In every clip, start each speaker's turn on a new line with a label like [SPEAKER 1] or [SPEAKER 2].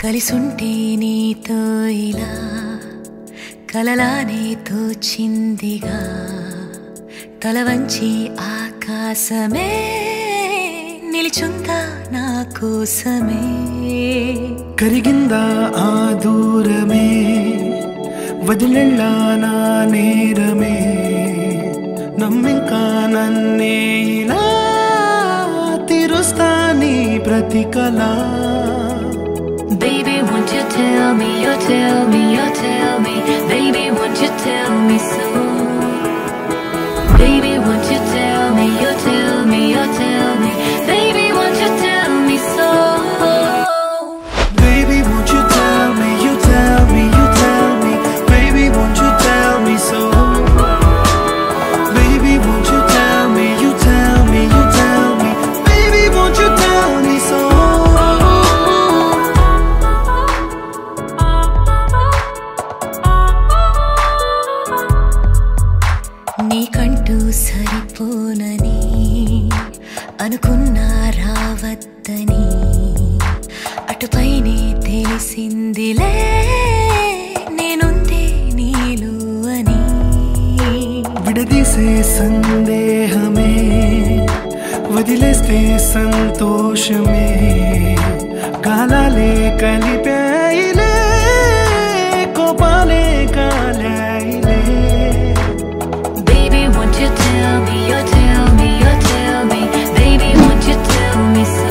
[SPEAKER 1] కలిసుంటే నీతో ఇలా కలలానే తోచిందిగా తల వంచి ఆకాశమే నిలిచుందా నా కోసమే
[SPEAKER 2] కరిగిందా ఆ దూరమే వదిలేళ్ళా నా నేరమే నమ్మింకా నన్నే ఇలా తీరుస్తా నీ ప్రతికలా
[SPEAKER 1] Baby, won't you tell me, you tell me, you tell me Baby, won't you tell me so Baby, won't you tell me, you tell me, you tell me Baby, won't you tell me so
[SPEAKER 2] Baby, won't you tell me, you tell me, you tell me Baby, won't you tell me so Baby, won't you tell me, you tell me, you tell me Baby, won't you tell me so
[SPEAKER 1] నీకంటూ సరిపోనని అనుకున్నా రావద్దని అటుపైనే తెలిసిందిలే నేనుందే నీలో అని
[SPEAKER 2] విడదీసే సందేహమే వదిలేస్తే సంతోషమే కాలాలే కలిపాయిలే కోపాలే కాలాయిలే
[SPEAKER 1] Baby, won't you tell me, you tell me, you tell me Baby, won't you tell me so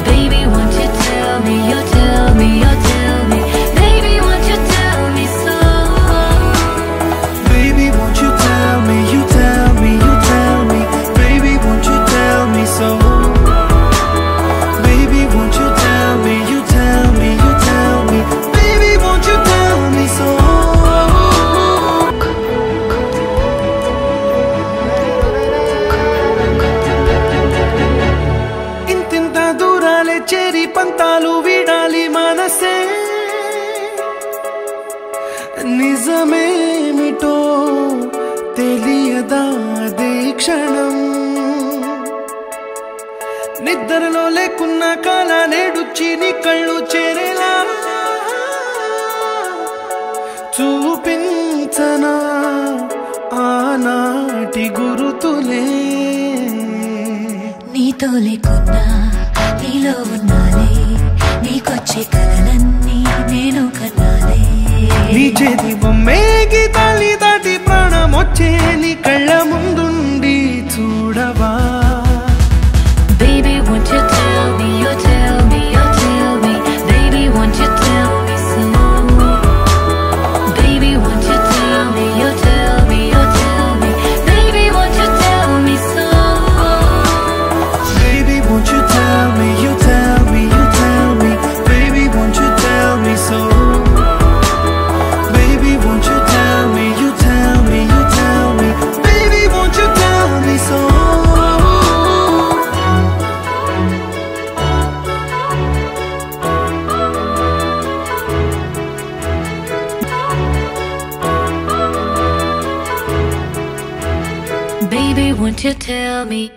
[SPEAKER 1] Baby, won't you tell me, you tell me, you tell me Baby, won't you tell me so
[SPEAKER 2] Baby, won't you tell me, you tell me, you tell me Baby, won't you tell me so Baby, won't you tell me, you tell me, you tell me Baby, won't you tell me so ఇంతింత దూరాలే చేరి పంతాలు వీడాలి మనసే నిజమేమిటో తెలియదాదే క్షణం నిద్రలో లేకున్న కాల నేడుచ్చి నీ కళ్ళు చేరేలా చూపించనా ఆనాటి గురుతులే
[SPEAKER 1] నీతో లేకున్నా నీలో ఉన్నాలే నీకొచ్చే కలలన్నీ నేను కన్నాలే
[SPEAKER 2] నీ చేతి బొమ్మే గీతాలి దాటి ప్రాణం వచ్చే నీ కళ్ళ ముందుండి చూడవా
[SPEAKER 1] Baby, won't you tell me, you tell me, you tell me Baby, won't you tell me so Baby, won't you tell me, you tell me, you tell me Baby, won't you tell me so
[SPEAKER 2] Baby, won't you tell me, you tell me, you tell me Baby, won't you tell me so Baby, won't you tell me, you tell me, you tell me Baby, won't you tell me so
[SPEAKER 1] Baby, won't you tell me